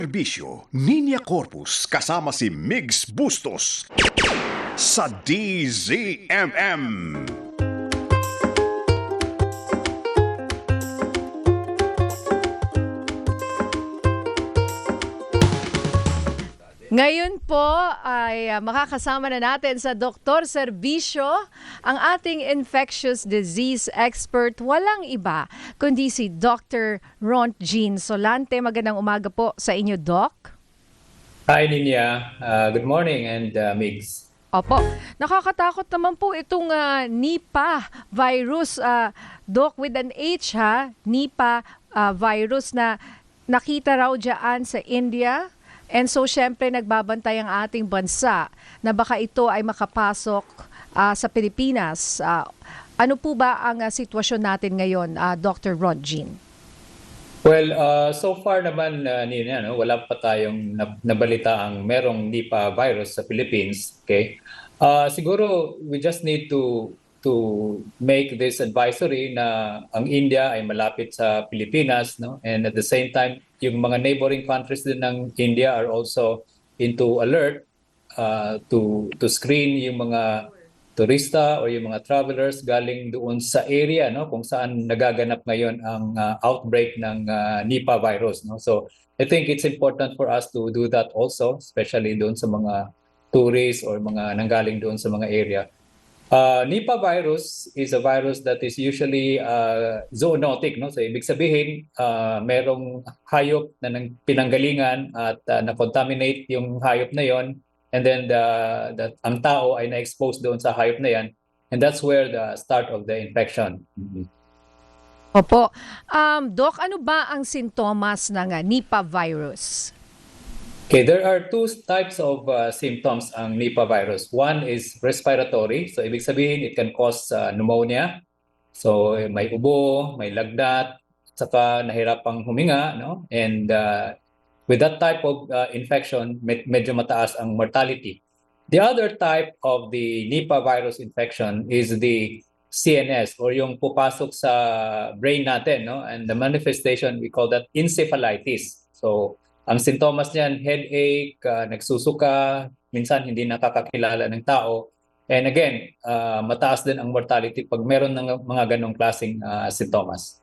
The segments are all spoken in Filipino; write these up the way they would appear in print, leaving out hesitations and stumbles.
Serbisyo, Ninya Corpus kasama si Migs Bustos sa DZMM. Ngayon po ay makakasama na natin sa Dr. Serbisyo ang ating infectious disease expert. Walang iba kundi si Dr. Ron Jean Solante. Magandang umaga po sa inyo, Doc. Hi, Ninya. Good morning and Migs. Opo. Nakakatakot naman po itong Nipah virus, Doc, with an H ha, Nipah virus na nakita raw dyan sa India. And so, syempre, nagbabantay ang ating bansa na baka ito ay makapasok sa Pilipinas. Ano po ba ang sitwasyon natin ngayon, Dr. Ron Jean? Well, so far naman, Nina, no, wala pa tayong nabalita ang merong Nipah virus sa Philippines. Okay? Siguro, we just need to make this advisory na ang India ay malapit sa Pilipinas, no? And at the same time, yung mga neighboring countries din ng India are also into alert to screen yung mga turista o yung mga travelers galing doon sa area, no, kung saan nagaganap ngayon ang outbreak ng Nipah virus, no? So I think it's important for us to do that also, especially doon sa mga tourists or mga nanggaling doon sa mga area. Nipah virus is a virus that is usually zoonotic, no? So ibig sabihin, merong hayop na pinanggalingan at na-contaminate yung hayop na yon, and then ang tao ay na-expose doon sa hayop na yan, and that's where the start of the infection. Opo. Doc, ano ba ang sintomas ng Nipah virus? Okay, there are two types of symptoms ang Nipah virus. One is respiratory. So ibig sabihin, it can cause pneumonia. So may ubo, may lagnat, saka nahirapang huminga, no? And with that type of infection, medyo mataas ang mortality. The other type of the Nipah virus infection is the CNS, or yung pupasok sa brain natin, no? And the manifestation, we call that encephalitis. So ang sintomas niyan, headache, nagsusuka, minsan hindi nakakakilala ng tao. And again, mataas din ang mortality pag meron ng mga ganong klaseng sintomas.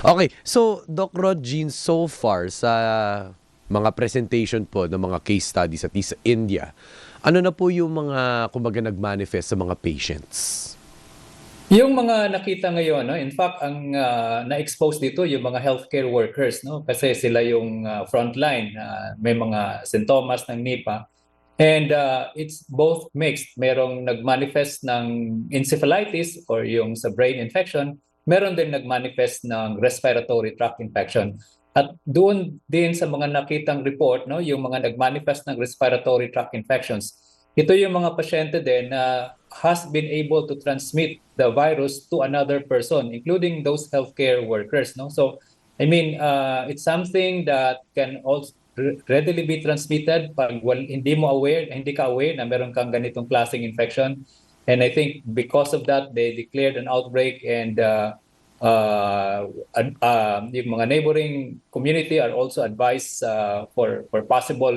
Okay, so Doc Rod Jean, so far sa mga presentation po ng mga case studies at least sa India, ano na po yung mga, kumbaga, nag-manifest sa mga patients? Yung mga nakita ngayon, no, in fact, ang na-expose dito yung mga healthcare workers, no, kasi sila yung frontline, may mga sintomas ng Nipah. And it's both mixed. Merong nag-manifest ng encephalitis or yung sa brain infection, meron din nag-manifest ng respiratory tract infection. At doon din sa mga nakitang report, no, yung mga nag-manifest ng respiratory tract infections, ito yung mga pasyente din na has been able to transmit the virus to another person, including those healthcare workers, no? So, I mean, it's something that can also readily be transmitted pag hindi ka aware na meron kang ganitong klaseng infection. And I think because of that, they declared an outbreak, and yung mga neighboring community are also advised for possible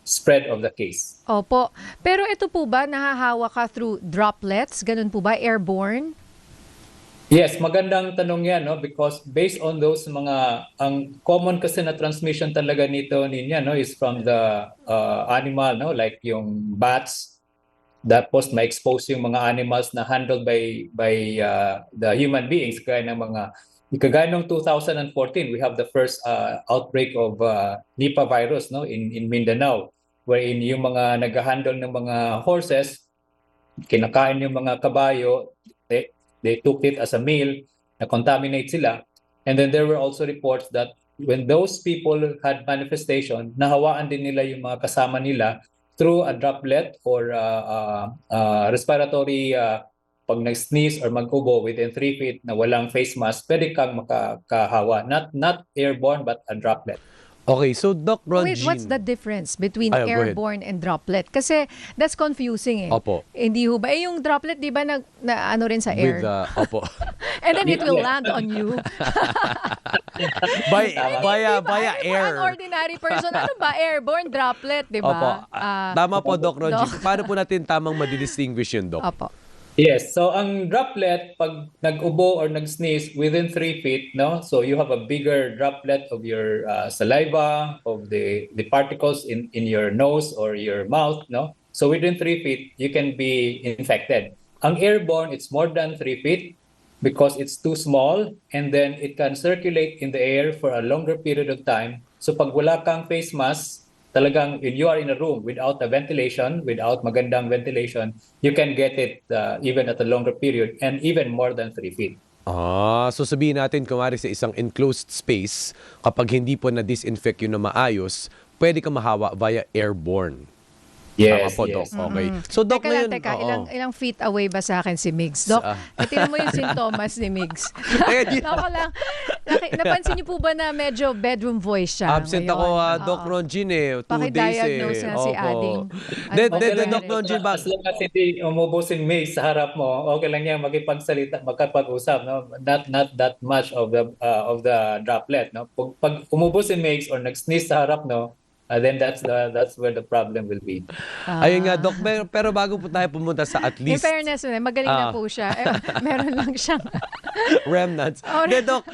spread of the case. Opo. Pero ito po ba, nahahawa ka through droplets? Ganun po ba? Airborne? Yes, magandang tanong yan, no? Because based on those ang common kasi na transmission talaga nito niya, no, is from the animal, no, like yung bats. Tapos ma-expose yung mga animals na handled by the human beings, kagaya ng 2014, we have the first outbreak of Nipah virus, no, in Mindanao, wherein yung mga nag-handle ng mga horses, kinakain yung mga kabayo, they took it as a meal, na-contaminate sila. And then there were also reports that when those people had manifestation, nahawaan din nila yung mga kasama nila through a droplet or respiratory, pag nag-sneeze or mag-ubo within 3 feet na walang face mask, pwede kang makakahawa. Not airborne, but a droplet. Okay, so Doc Ron Wait, what's the Jean. difference between Ay, go ahead. airborne and droplet? Kasi that's confusing eh. Opo. Hindi ho ba? Yung droplet, di ba, na ano rin sa air? With opo. And then it will land on you. Via air. Ang ordinary person, ano ba? Airborne, droplet, di ba? Opo. Tama po, Doc Ron no. Jean. Paano po natin tamang madidistinguish yun, Doc? Opo. Yes, so ang droplet, pag nag-ubo or nag-sneeze within 3 feet, no? So you have a bigger droplet of your saliva, of the particles in your nose or your mouth, no? So within 3 feet, you can be infected. Ang airborne, it's more than 3 feet because it's too small and then it can circulate in the air for a longer period of time. So pag wala kang face mask, talagang when you are in a room without a ventilation, without magandang ventilation, you can get it even at a longer period and even more than 3 feet. So sabihin natin, kumari sa isang enclosed space, kapag hindi po na-disinfect yun na maayos, pwede ka mahawa via airborne. Tama Yes, po, Doc. yes. Okay. So, Doc, ngayon... Teka, oo. ilang feet away ba sa akin si Migs? Doc, tingnan mo yung sintomas ni Migs. Nako lang. Napansin niyo po ba na medyo bedroom voice siya Absent ngayon? ako, Oo. Doc Ron Jean, 2 days Paki-diagnose na si Opo. Ading. Then, Okay. Doc Ron Jean, As long as hindi umubusin maze sa harap mo, okay lang yan makipagsalita, magkapag-usap, no? Not that much of the droplet, no? Pag umubusin maze or nag-sneeze sa harap, no? Then that's where the problem will be. Ayun nga, Doc. Pero bago po tayo pumunta sa at In least fairness, magaling na po siya. Meron lang siyang... remnants. Then, Doc,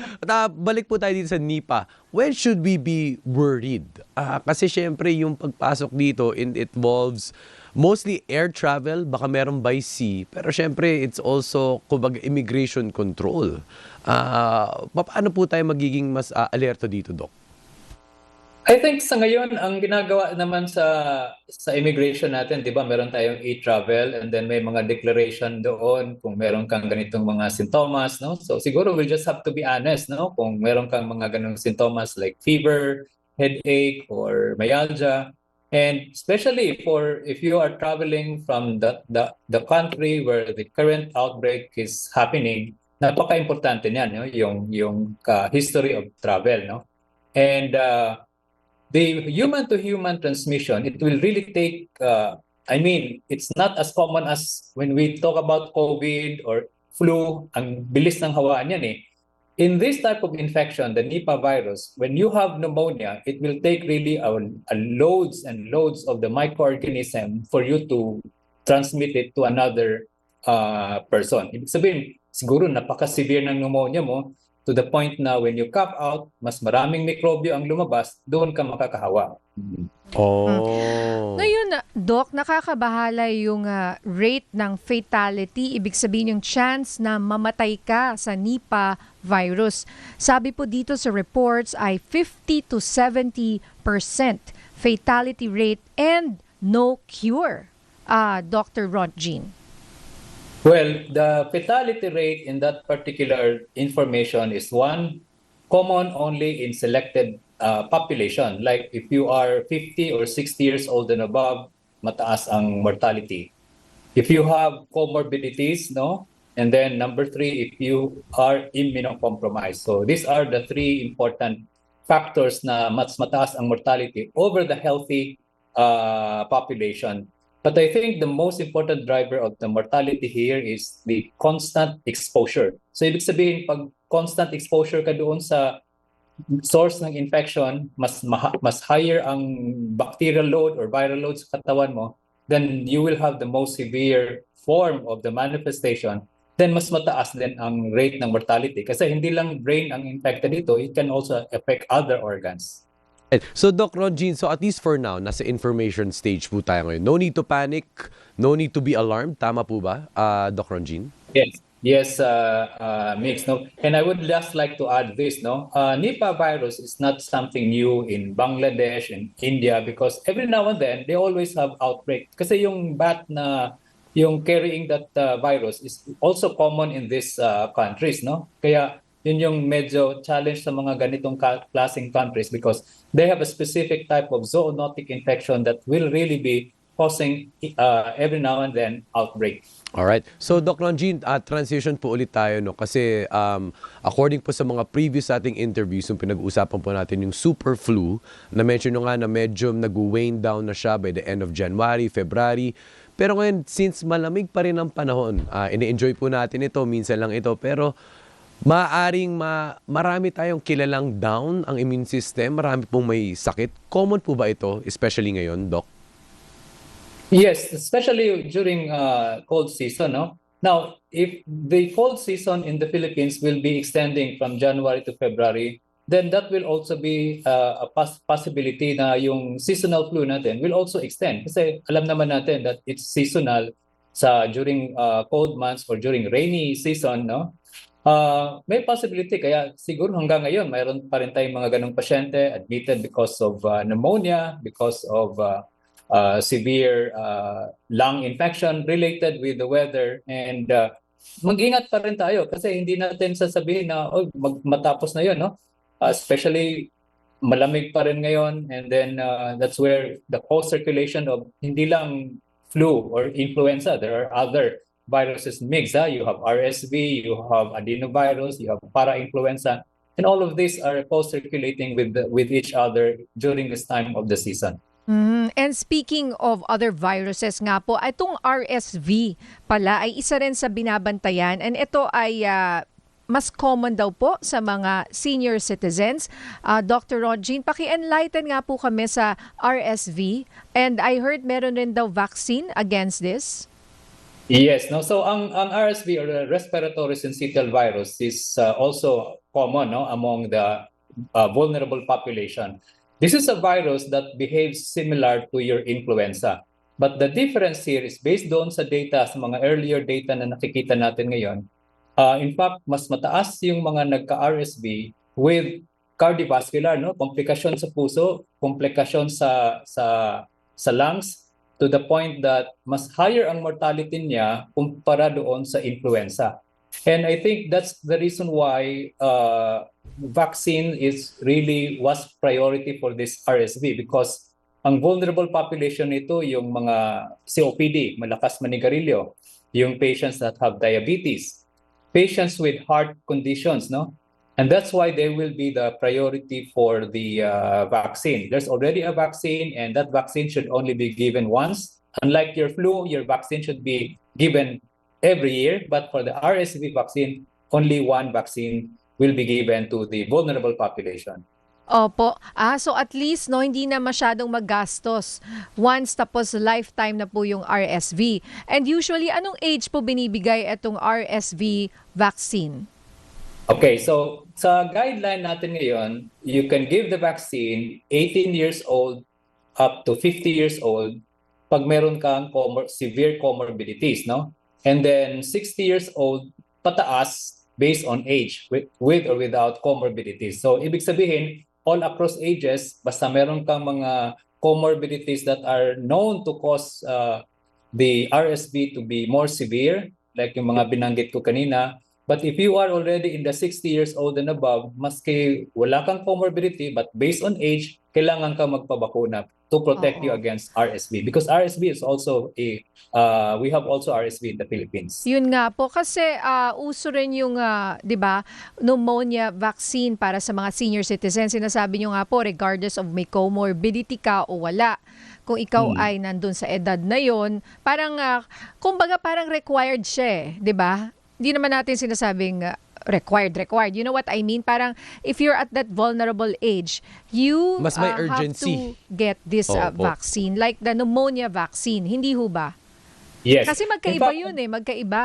balik po tayo dito sa NIPA. When should we be worried? Kasi syempre, yung pagpasok dito, it involves mostly air travel, baka meron by sea. Pero syempre, it's also, kumbaga, immigration control. Paano po tayo magiging mas alerto dito, Doc? I think sa ngayon ang ginagawa naman sa immigration natin, 'di ba? Meron tayong e-travel and then may mga declaration doon kung meron kang ganitong mga sintomas, no? So siguro we just have to be honest, no? Kung meron kang mga ganung sintomas like fever, headache or myalgia, and especially for if you are traveling from the country where the current outbreak is happening, napaka-importante niyan, no? Yung history of travel, no? And the human-to-human transmission, it will really take, it's not as common as when we talk about COVID or flu, ang bilis ng hawaan yan eh. In this type of infection, the Nipah virus, when you have pneumonia, it will take really a loads and loads of the microorganism for you to transmit it to another person. Ibig sabihin, siguro napaka-severe ng pneumonia mo, to the point na when you cough out, mas maraming mikrobyo ang lumabas, doon ka makakahawa. Ngayon, Doc, nakakabahala yung rate ng fatality. Ibig sabihin yung chance na mamatay ka sa Nipah virus. Sabi po dito sa reports ay 50 to 70% fatality rate and no cure. Dr. Ron Jean. Well, the fatality rate in that particular information is common only in selected population. Like if you are 50 or 60 years old and above, mataas ang mortality. If you have comorbidities, no? And then number 3, if you are immunocompromised. So these are the 3 important factors na mas mataas ang mortality over the healthy population. But I think the most important driver of the mortality here is the constant exposure. So ibig sabihin, pag constant exposure ka doon sa source ng infection, mas higher ang bacterial load or viral load sa katawan mo, then you will have the most severe form of the manifestation. Then mas mataas din ang rate ng mortality. Kasi hindi lang brain ang infected dito, it can also affect other organs. So, Doc Ron Jean, so at least for now, nasa information stage po tayo ngayon. No need to panic, no need to be alarmed. Tama po ba, Doc Ron Jean? Yes, Mix. No, and I would just like to add this. No, Nipah virus is not something new in Bangladesh and India because every now and then they always have outbreak. Kasi yung bat na yung carrying that virus is also common in these countries. No, kaya yun yung medyo challenge sa mga ganitong klaseng countries because they have a specific type of zoonotic infection that will really be causing every now and then outbreak. Alright. So, Doc Ron Jean, transition po ulit tayo, no? Kasi according po sa mga previous ating interviews, yung pinag-uusapan po natin yung super flu, na-mention nyo nga na medyo nag-wane down na siya by the end of January, February. Pero ngayon, since malamig pa rin ang panahon, ini-enjoy po natin ito, minsan lang ito, pero maaring marami tayong kilalang down ang immune system, marami pong may sakit. Common po ba ito, especially ngayon, Doc? Yes, especially during cold season, no? Now, if the cold season in the Philippines will be extending from January to February, then that will also be a possibility na yung seasonal flu natin will also extend. Kasi alam naman natin that it's seasonal during cold months or during rainy season, no? May possibility, kaya siguro hanggang ngayon mayroon pa rin tayong mga ganong pasyente admitted because of pneumonia, because of severe lung infection related with the weather, and mag-ingat pa rin tayo kasi hindi natin sasabihin na matapos na yun, no? Especially malamig pa rin ngayon, and then that's where the co-circulation of hindi lang flu or influenza, there are other viruses mix. You have RSV, you have adenovirus, you have para-influenza, and all of these are co-circulating with each other during this time of the season. And speaking of other viruses nga po, itong RSV pala ay isa rin sa binabantayan, and ito ay mas common daw po sa mga senior citizens. Dr. Ron Jean, paki-enlighten nga po kami sa RSV, and I heard meron rin daw vaccine against this. Yes, no. So ang RSV, or the respiratory syncytial virus, is also common, no, among the vulnerable population. This is a virus that behaves similar to your influenza. But the difference here is based doon sa data, sa mga earlier data na nakikita natin ngayon. In fact, mas mataas yung mga nagka-RSV with cardiovascular, no, komplikasyon sa puso, komplikasyon sa lungs, to the point that mas higher ang mortality niya kumpara doon sa influenza. And I think that's the reason why vaccine was priority for this RSV, because ang vulnerable population nito yung mga COPD, malakas manigarilyo, yung patients that have diabetes, patients with heart conditions, no? And that's why they will be the priority for the vaccine. There's already a vaccine, and that vaccine should only be given once. Unlike your flu, your vaccine should be given every year. But for the RSV vaccine, only one vaccine will be given to the vulnerable population. Opo. So at least no, hindi na masyadong maggastos once, tapos lifetime na po yung RSV. And usually, anong age po binibigay itong RSV vaccine? Okay, so sa guideline natin ngayon, you can give the vaccine 18 years old up to 50 years old pag meron kang severe comorbidities, no? And then 60 years old pataas based on age, with or without comorbidities. So ibig sabihin, all across ages, basta meron kang mga comorbidities that are known to cause the RSV to be more severe, like yung mga binanggit ko kanina. But if you are already in the 60 years old and above, maski wala kang comorbidity, but based on age, kailangan ka magpabakuna to protect you against RSV. Because RSV is also we have also RSV in the Philippines. Yun nga po, kasi uso rin yung, di ba, pneumonia vaccine para sa mga senior citizens. Sinasabi nyo nga po, regardless of may comorbidity ka o wala, kung ikaw ay nandun sa edad na yon, parang, kumbaga parang required siya, di ba? Hindi naman natin sinasabing required. You know what I mean? Parang if you're at that vulnerable age, you Mas may have urgency. to get this vaccine, like the pneumonia vaccine. Hindi ho ba? Yes. Kasi magkaiba In fact, yun magkaiba.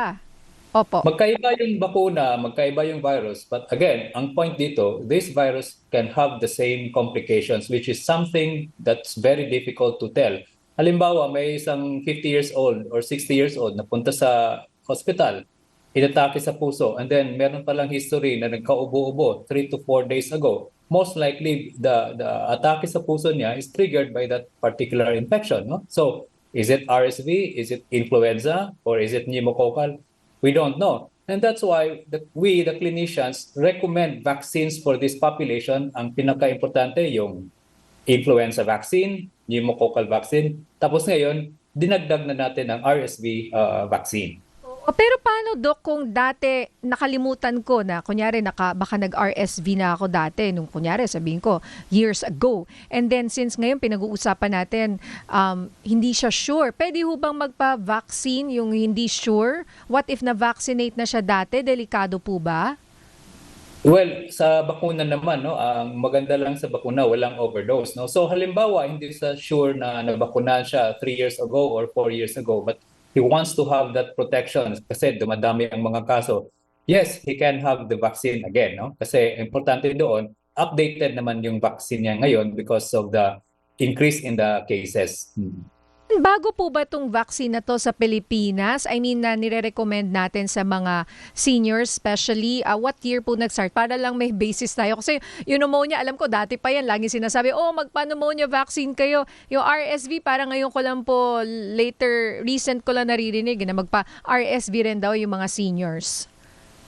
Opo. magkaiba yung bakuna, magkaiba yung virus. But again, ang point dito, this virus can have the same complications, which is something that's very difficult to tell. Halimbawa, may isang 50 years old or 60 years old na punta sa hospital, inatake sa puso, and then meron palang history na nagkaubo-ubo 3 to 4 days ago. Most likely, the atake sa puso niya is triggered by that particular infection. No? So, is it RSV? Is it influenza? Or is it pneumococcal? We don't know. And that's why we, the clinicians, recommend vaccines for this population. Ang pinaka-importante yung influenza vaccine, pneumococcal vaccine. Tapos ngayon, dinagdag na natin ang RSV vaccine. Pero paano, Doc, kung dati nakalimutan ko na, kunyari, baka nag-RSV na ako dati, nung kunyari, sabihin ko, years ago. And then, since ngayon pinag-uusapan natin, hindi siya sure. Pwede ho bang magpa-vaccine yung hindi sure? What if na-vaccinate na siya dati? Delikado po ba? Well, sa bakuna naman, no, ang maganda lang sa bakuna, walang overdose. No? So halimbawa, hindi sa sure na nabakunahan siya 3 years ago or 4 years ago, but he wants to have that protection kasi dumadami ang mga kaso. Yes, he can have the vaccine again. No? Kasi importante doon, updated naman yung vaccine niya ngayon because of the increase in the cases. Bago po ba itong vaccine na to sa Pilipinas? I mean, na nire-recommend natin sa mga seniors, especially, what year po nag-start? Para lang may basis tayo. Kasi yung pneumonia, alam ko, dati pa yan, lagi sinasabi, magpa-pneumonia vaccine kayo. Yung RSV, parang ngayon ko lang po, recent ko lang naririnig na magpa-RSV rin daw yung mga seniors.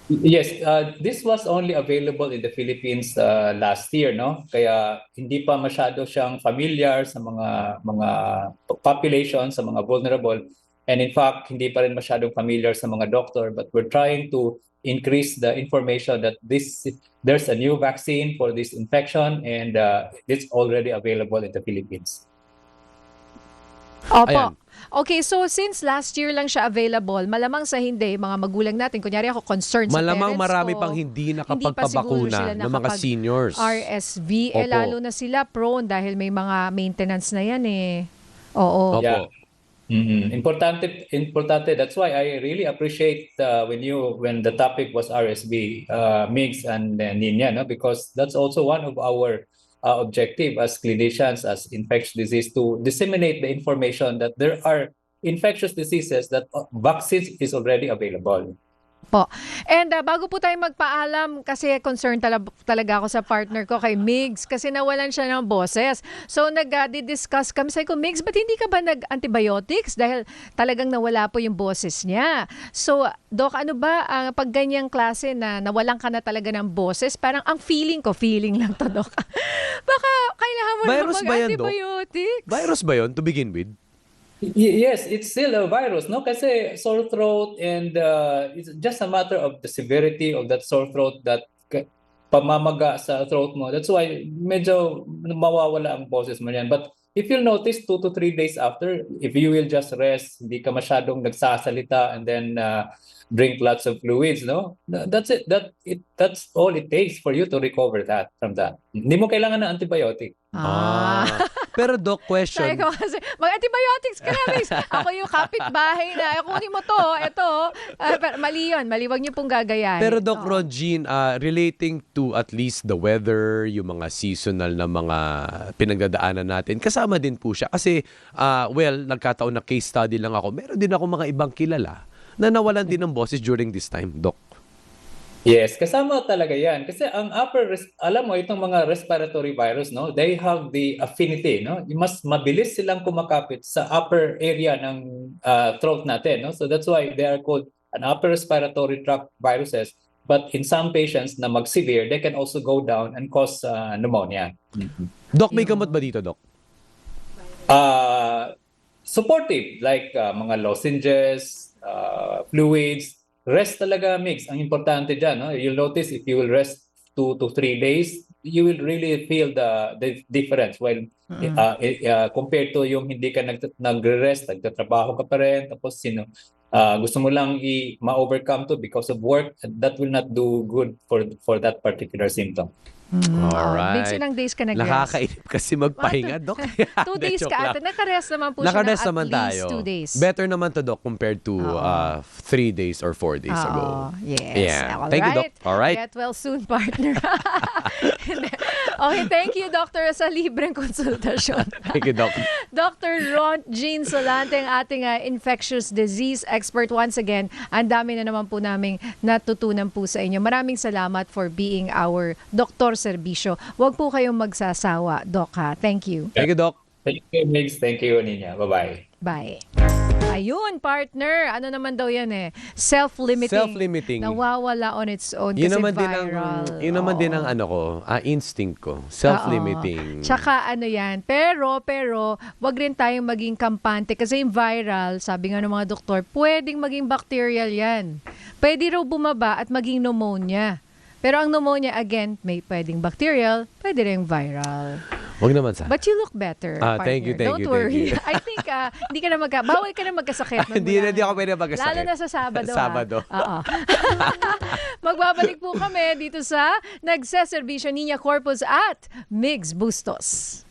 Yes, this was only available in the Philippines last year, no? Kaya hindi pa masyado siyang familiar sa mga population, sa mga vulnerable. And in fact, hindi pa rin masyadong familiar sa mga doctor, but we're trying to increase the information that there's a new vaccine for this infection and it's already available in the Philippines. Opo. Ayan. Okay, so since last year lang siya available, malamang sa hindi, mga magulang natin, kunyari ako concerned sa Malamang parents marami ko, pang hindi pa siguro nakapagpabakuna sila ng mga seniors. RSV, Opo. lalo na sila prone dahil may mga maintenance na yan eh. Oo. Opo. Yeah. Importante. That's why I really appreciate when the topic was RSV, Migs and Nina, no? Because that's also one of our objective as clinicians, as infectious disease, to disseminate the information that there are infectious diseases that vaccines is already available. Po. And bago po tayo magpaalam, kasi concerned talaga ako sa partner ko kay Migs kasi nawalan siya ng boses. So nag-discuss kami, sabi ko, Migs, ba't hindi ka ba nag-antibiotics? Dahil talagang nawala po yung boses niya. So, Doc, ano ba pag ganyang klase na nawalan ka na talaga ng boses, parang ang feeling lang to, Doc. Baka kailangan mo Virus na ba yan, Doc? mag-antibiotics. Virus ba yun to begin with? Yes, it's still a virus, no? Kasi sore throat and it's just a matter of the severity of that sore throat, that pamamaga sa throat mo. That's why medyo mawawala ang boses mo yan. But if you'll notice, 2 to 3 days after, if you will just rest, hindi ka masyadong nagsasalita and then drink lots of fluids, no? That's it. That's all it takes for you to recover from that. Hindi mo kailangan ng antibiotic. Pero Doc, question. Sabi ko kasi, mag-antibiotics ka na, Migs. Ako yung kapitbahay na, kunin mo to, ito. Pero mali yun, wag niyo pong gagayahin. Pero Doc Rodgin, relating to at least the weather, yung mga seasonal na mga pinagdadaanan natin, kasama din po siya. Kasi, nagkataon na case study lang ako. Meron din ako mga ibang kilala na nawalan din ng boses during this time, Doc. Yes, kasama talaga yan. Kasi ang alam mo, itong mga respiratory virus, no, they have the affinity, no? Mas mabilis silang kumakapit sa upper area ng throat natin, no? So that's why they are called an upper respiratory tract viruses. But in some patients na mag-severe, they can also go down and cause pneumonia. Doc, may gamot ba dito, Doc? Supportive, like mga lozenges, fluids. Rest talaga, Mix. Ang importante dyan, no? You'll notice if you will rest 2 to 3 days, you will really feel the difference. While compared to yung hindi ka nagre-rest, nagtatrabaho ka pa rin, tapos gusto mo lang ma-overcome to because of work, that will not do good for that particular symptom. Alright. Migs, ilang days ka nag-rest? Nakakainip kasi magpahinga, Doc. 2 days ka ata. Naka-rest naman po siya Naka-rest na naman at least tayo. 2 days. Better naman to, Doc, compared to 3 days or 4 days ago. Yes. Yeah. All Thank you, Doc. right. All right. Get well soon, partner. Okay, thank you, Doctor, sa libreng konsultasyon. Thank you, Doc. Dr. Ron Jean Solante, ang ating infectious disease expert. Once again, ang dami na naman po naming natutunan po sa inyo. Maraming salamat for being our Dr. Serbisyo. Huwag po kayong magsasawa, Doc, ha? Thank you. Thank you, Doc. Thank you, Mix. Thank you, Nina. Bye-bye. Bye. Ayun, partner. Ano naman daw yan eh? Self-limiting. Self-limiting. Nawawala on its own Yun kasi naman viral. yun naman din ang ano ko, instinct ko. Self-limiting. Tsaka ano yan, pero wag rin tayong maging kampante kasi yung viral, sabi nga ng mga doktor, pwedeng maging bacterial yan. Pwede raw bumaba at maging pneumonia. Pero ang pneumonia, again, may pwedeng bacterial, pwede rin viral. Wag naman sa. But you look better, partner. Thank you. Don't worry. I think hindi ka na bawal ka na magkasakit. Hindi ako pwede magkasakit. Lalo na sa Sabado. Sabado. Oo. Magbabalik po kami dito sa nagseserbisyo Niña Corpus at Migs Bustos.